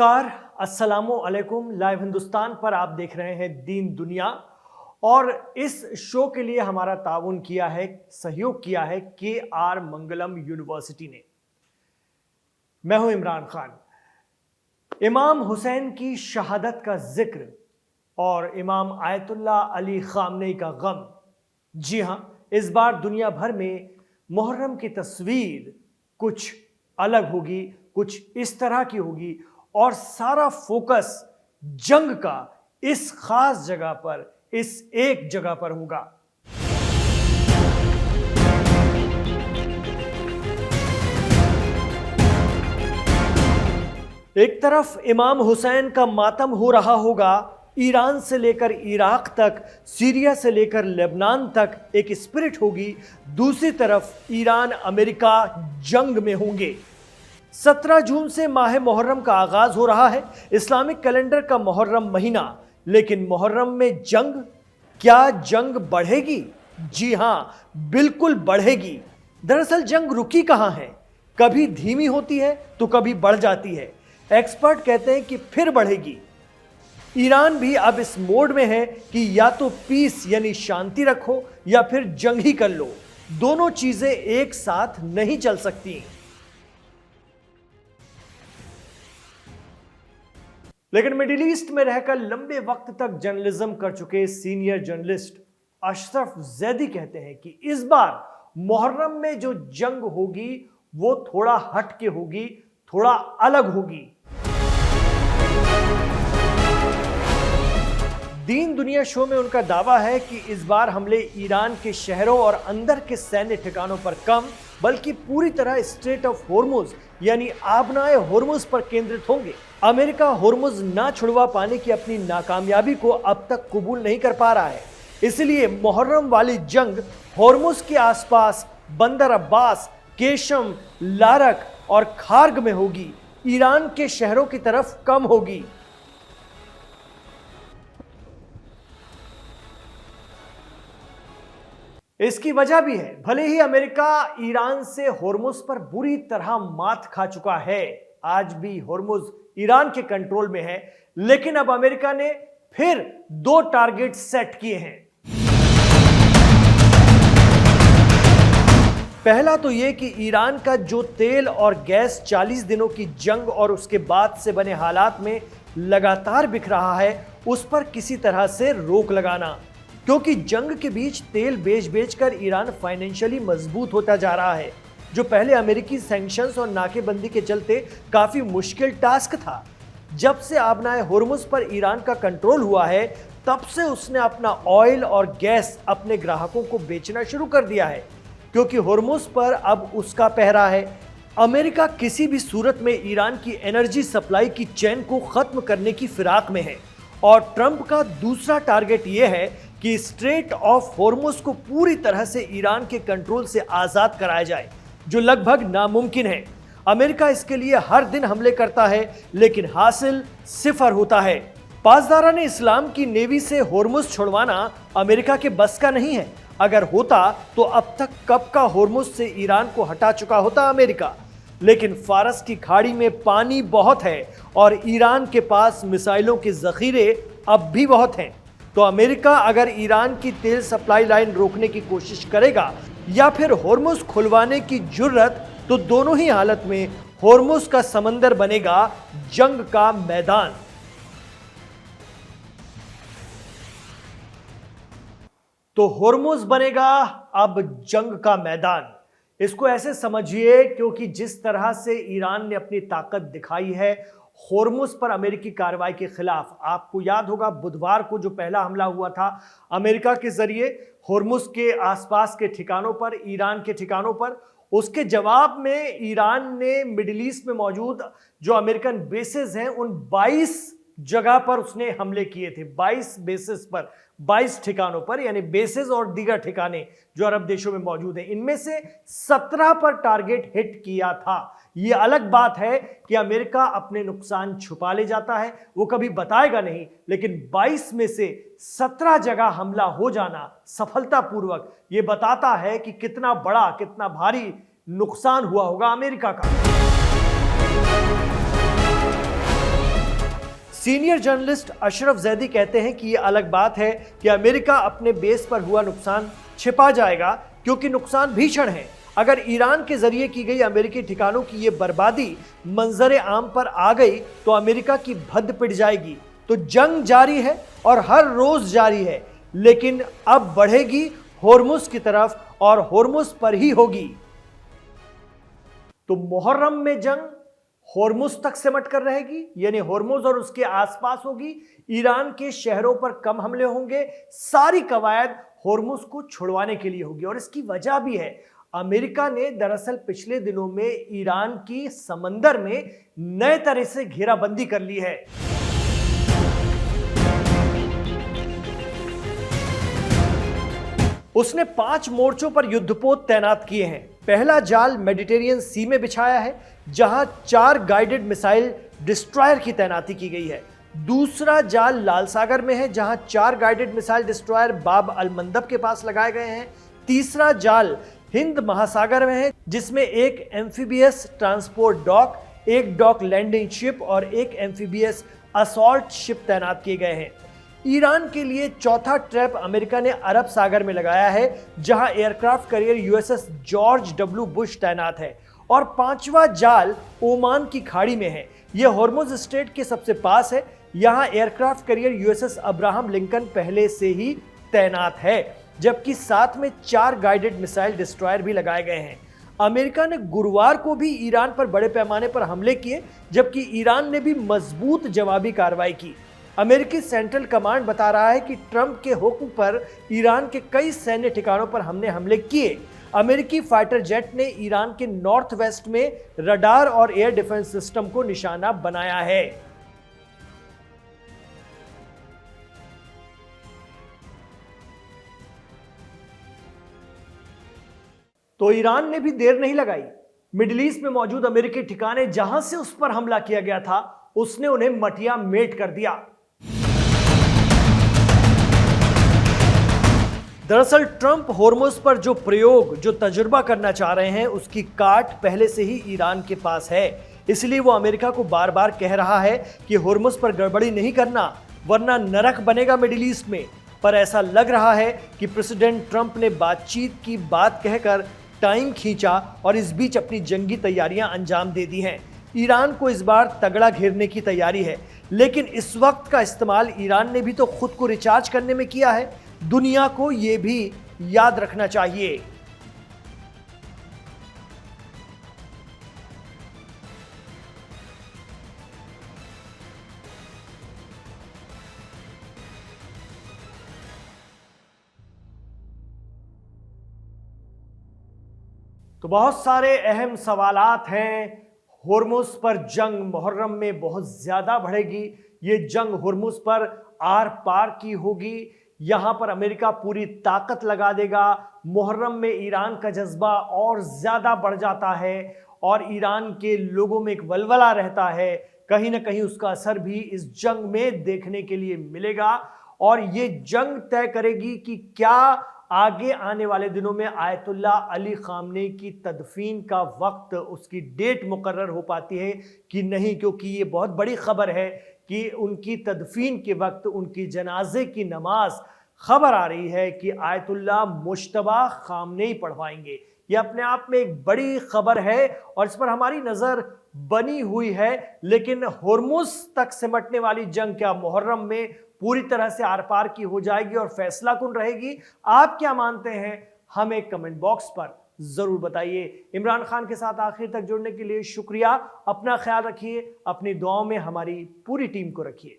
नमस्कार, अस्सलामु अलैकुम। लाइव हिंदुस्तान पर आप देख रहे हैं दीन दुनिया और इस शो के लिए हमारा ताउन किया है, सहयोग किया है KR मंगलम यूनिवर्सिटी ने। मैं हूं इमरान खान। इमाम हुसैन की शहादत का जिक्र और इमाम आयतुल्लाह अली खामनेई का गम। जी हां, इस बार दुनिया भर में मुहर्रम की तस्वीर कुछ अलग होगी, कुछ इस तरह की होगी और सारा फोकस जंग का इस खास जगह पर, इस एक जगह पर होगा। एक तरफ इमाम हुसैन का मातम हो रहा होगा, ईरान से लेकर इराक तक, सीरिया से लेकर लेबनान तक एक स्पिरिट होगी। दूसरी तरफ ईरान अमेरिका जंग में होंगे। 17 जून से माह मुहर्रम का आगाज हो रहा है, इस्लामिक कैलेंडर का मुहर्रम महीना। लेकिन मुहर्रम में जंग, क्या जंग बढ़ेगी? जी हां, बिल्कुल बढ़ेगी। दरअसल जंग रुकी कहां है, कभी धीमी होती है तो कभी बढ़ जाती है। एक्सपर्ट कहते हैं कि फिर बढ़ेगी। ईरान भी अब इस मोड में है कि या तो पीस यानी शांति रखो या फिर जंग ही कर लो। दोनों चीजें एक साथ नहीं चल सकती। लेकिन मिडिल ईस्ट में रहकर लंबे वक्त तक जर्नलिज्म कर चुके सीनियर जर्नलिस्ट अशरफ जैदी कहते हैं कि इस बार मुहर्रम में जो जंग होगी वो थोड़ा हट के होगी, थोड़ा अलग होगी। दीन दुनिया शो में उनका दावा है कि इस बार हमले ईरान के शहरों और अंदर के सैन्य ठिकानों पर कम, बल्कि पूरी तरह स्ट्रेट ऑफ होर्मुज यानी आबनाए होर्मुज पर केंद्रित होंगे। अमेरिका होर्मुज ना छुड़वा पाने की अपनी नाकामयाबी को अब तक कबूल नहीं कर पा रहा है, इसलिए मुहर्रम वाली जंग होर्मुज के आसपास बंदर अब्बास, केशम, लारक और खार्ग में होगी। ईरान के शहरों की तरफ कम होगी। इसकी वजह भी है, भले ही अमेरिका ईरान से होर्मुज पर बुरी तरह मात खा चुका है, आज भी होर्मुज ईरान के कंट्रोल में है, लेकिन अब अमेरिका ने फिर 2 टारगेट सेट किए हैं। पहला तो यह कि ईरान का जो तेल और गैस 40 दिनों की जंग और उसके बाद से बने हालात में लगातार बिक रहा है, उस पर किसी तरह से रोक लगाना, क्योंकि जंग के बीच तेल बेच कर ईरान फाइनेंशियली मजबूत होता जा रहा है, जो पहले अमेरिकी सैंक्शंस और नाकेबंदी के चलते काफी मुश्किल टास्क था। जब से आबनाए होर्मुज पर ईरान का कंट्रोल हुआ है, तब से उसने अपना ऑयल और गैस अपने ग्राहकों को बेचना शुरू कर दिया है, क्योंकि होर्मुज पर अब उसका पहरा है। अमेरिका किसी भी सूरत में ईरान की एनर्जी सप्लाई की चेन को खत्म करने की फिराक में है और ट्रंप का दूसरा टारगेट यह है कि स्ट्रेट ऑफ होर्मुज को पूरी तरह से ईरान के कंट्रोल से आजाद कराया जाए, जो लगभग नामुमकिन है। अमेरिका इसके लिए हर दिन हमले करता है, लेकिन हासिल सिफर होता है। पासदारा ने इस्लाम की नेवी से होर्मुज छुड़वाना अमेरिका के बस का नहीं है। अगर होता तो अब तक कब का होर्मुज से ईरान को हटा चुका होता अमेरिका। लेकिन फारस की खाड़ी में पानी बहुत है और ईरान के पास मिसाइलों के जखीरे अब भी बहुत हैं। तो अमेरिका अगर ईरान की तेल सप्लाई लाइन रोकने की कोशिश करेगा या फिर होर्मुज खुलवाने की जुर्रत, तो दोनों ही हालत में होर्मुज का समंदर बनेगा जंग का मैदान। तो होर्मुज बनेगा अब जंग का मैदान। इसको ऐसे समझिए, क्योंकि जिस तरह से ईरान ने अपनी ताकत दिखाई है होर्मुज पर अमेरिकी कार्रवाई के खिलाफ, आपको याद होगा बुधवार को जो पहला हमला हुआ था अमेरिका के जरिए होर्मुज के आसपास के ठिकानों पर, ईरान के ठिकानों पर, उसके जवाब में ईरान ने मिडिल ईस्ट में मौजूद जो अमेरिकन बेसेस हैं उन 22 जगह पर उसने हमले किए थे। 22 बेसिस पर, 22 ठिकानों पर, यानी बेसिस और दीगर ठिकाने जो अरब देशों में मौजूद हैं, इनमें से 17 पर टारगेट हिट किया था। यह अलग बात है कि अमेरिका अपने नुकसान छुपा ले जाता है, वो कभी बताएगा नहीं, लेकिन 22 में से 17 जगह हमला हो जाना सफलतापूर्वक, यह बताता है कि कितना बड़ा, कितना भारी नुकसान हुआ होगा अमेरिका का। सीनियर जर्नलिस्ट अशरफ जैदी कहते हैं कि ये अलग बात है कि अमेरिका अपने बेस पर हुआ नुकसान छिपा जाएगा, क्योंकि नुकसान भीषण है। अगर ईरान के जरिए की गई अमेरिकी ठिकानों की ये बर्बादी मंजर आम पर आ गई तो अमेरिका की भद्द पिट जाएगी। तो जंग जारी है और हर रोज जारी है, लेकिन अब बढ़ेगी होर्मुज की तरफ और होर्मुज पर ही होगी। तो मुहर्रम में जंग होर्मुज तक सिमट कर रहेगी, यानी होर्मुज और उसके आसपास होगी। ईरान के शहरों पर कम हमले होंगे। सारी कवायद होर्मुज को छुड़वाने के लिए होगी और इसकी वजह भी है। अमेरिका ने दरअसल पिछले दिनों में ईरान की समंदर में नए तरह से घेराबंदी कर ली है। उसने 5 मोर्चों पर युद्धपोत तैनात किए हैं। पहला जाल मेडिटेरियन सी में बिछाया है, जहां 4 गाइडेड मिसाइल डिस्ट्रॉयर की तैनाती की गई है। दूसरा जाल लाल सागर में है, जहां 4 गाइडेड मिसाइल डिस्ट्रॉयर बाब अल मंदब के पास लगाए गए हैं। तीसरा जाल हिंद महासागर में है, जिसमें एक एम्फीबियस ट्रांसपोर्ट डॉक, एक डॉक लैंडिंग शिप और एक एम्फीबियस असॉल्ट शिप तैनात किए गए हैं। ईरान के लिए चौथा ट्रैप अमेरिका ने अरब सागर में लगाया है, जहां aircraft carrier USS George W Bush तैनात है। और 5वां जाल ओमान की खाड़ी में है। यह होर्मुज स्ट्रेट के सबसे पास है। यहां aircraft carrier USS Abraham Lincoln पहले से ही तैनात है, जबकि साथ में 4 गाइडेड मिसाइल डिस्ट्रॉयर भी लगाए गए हैं। अमेरिका ने गुरुवार को भी ईरान पर बड़े पैमाने पर हमले किए, जबकि ईरान ने भी मजबूत जवाबी कार्रवाई की। अमेरिकी सेंट्रल कमांड बता रहा है कि ट्रंप के हुक्म पर ईरान के कई सैन्य ठिकानों पर हमने हमले किए। अमेरिकी फाइटर जेट ने ईरान के नॉर्थ वेस्ट में रडार और एयर डिफेंस सिस्टम को निशाना बनाया है। तो ईरान ने भी देर नहीं लगाई। मिडिल ईस्ट में मौजूद अमेरिकी ठिकाने जहां से उस पर हमला किया गया था, उसने उन्हें मटिया मेट कर दिया। दरअसल ट्रंप होर्मुज पर जो तजुर्बा करना चाह रहे हैं, उसकी काट पहले से ही ईरान के पास है। इसलिए वो अमेरिका को बार बार कह रहा है कि होर्मुज पर गड़बड़ी नहीं करना, वरना नरक बनेगा मिडिल ईस्ट में। पर ऐसा लग रहा है कि प्रेसिडेंट ट्रंप ने बातचीत की बात कहकर टाइम खींचा और इस बीच अपनी जंगी तैयारियां अंजाम दे दी हैं। ईरान को इस बार तगड़ा घेरने की तैयारी है, लेकिन इस वक्त का इस्तेमाल ईरान ने भी तो खुद को रिचार्ज करने में किया है। दुनिया को यह भी याद रखना चाहिए। तो बहुत सारे अहम सवालात हैं। होर्मुज पर जंग मुहर्रम में बहुत ज्यादा बढ़ेगी। ये जंग होर्मुज पर आर पार की होगी। यहां पर अमेरिका पूरी ताकत लगा देगा। मुहर्रम में ईरान का जज्बा और ज्यादा बढ़ जाता है और ईरान के लोगों में एक वलवला रहता है। कहीं ना कहीं उसका असर भी इस जंग में देखने के लिए मिलेगा और ये जंग तय करेगी कि क्या आगे आने वाले दिनों में आयतुल्ला अली खामनेई की तदफीन का वक्त, उसकी डेट मुकर्रर हो पाती है कि नहीं, क्योंकि ये बहुत बड़ी खबर है कि उनकी तदफीन के वक्त उनकी जनाजे की नमाज, खबर आ रही है कि आयतुल्ला मुश्तबा खामनेई पढ़वाएंगे। ये अपने आप में एक बड़ी खबर है और इस पर हमारी नज़र बनी हुई है। लेकिन होर्मुज तक सिमटने वाली जंग क्या मुहर्रम में पूरी तरह से आर पार की हो जाएगी और फैसला कुन रहेगी? आप क्या मानते हैं? हमें कमेंट बॉक्स पर जरूर बताइए। इमरान खान के साथ आखिर तक जुड़ने के लिए शुक्रिया। अपना ख्याल रखिए, अपनी दुआओं में हमारी पूरी टीम को रखिए।